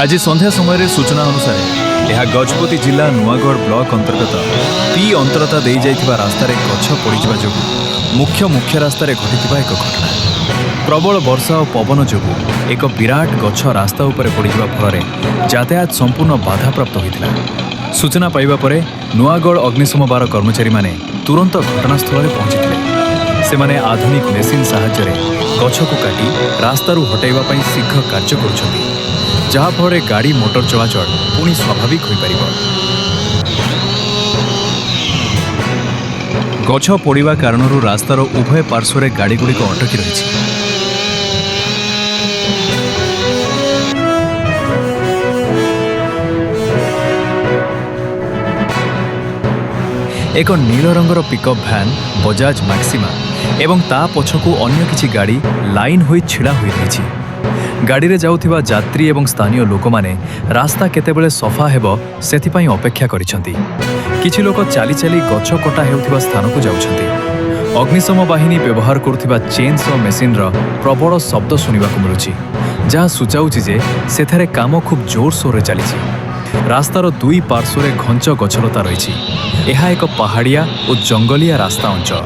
आज संध्या समय सूचना अनुसार यह गजपति जिला नुआगढ़ ब्लॉक अंतर्गत पी अंतरता दे जाइथिबा रास्तार गछ पड़िजिबा जोगु मुख्य रास्तार घटिथिबा एक घटना। प्रबल वर्षा और पवन जोगु एक विराट गछ रास्ता उपरे पड़िजिबा फलरे यातायात संपूर्ण बाधाप्राप्त होइतिला। सूचना पाइबा परे नुआगढ़ अग्निशम बार कर्मचारी माने तुरंत घटनास्थल में पहुंची सेमाने आधुनिक मेसिन साहाय्य गछ को काटी रास्तारू हटाइबा पई शीघ्र कार्य करुछंती, जहा फଳରେ गाड़ी मोटर चलाचल पुणी स्वाभाविक हो पारिब। गछ पड़िबा कारणरू रास्तार उभय पार्श्वर गाड़ीगुड़िक अटकी रही। एक नील रंगर पिकअप भैन बजाज मैक्सिमा एवं ता पछकू अन्य किछि गाड़ी लाइन होई छिड़ा होई रही। गाड़ी रे जाउथिबा यात्री एवं स्थानीय लोक माने रास्ता केतेबेले सफा हेबो सेथिपाई अपेक्षा करिसंती। किछि लोक चाली चाली गछ कटा हेउथिबा स्थान को जाउछंती। अग्निशम बाहिनी व्यवहार करुथिबा चेनसॉ मेसिन रो प्रबल शब्द सुनिबा को मिलुछि, जहा सूचाउछि जे सेथारे काम खूब जोर सोर रे चलिछि। रास्तार दुई पार्श्वरे घंच गछलता रहिछि। यह एक पहाड़िया और जंगलिया रास्ता अंचल।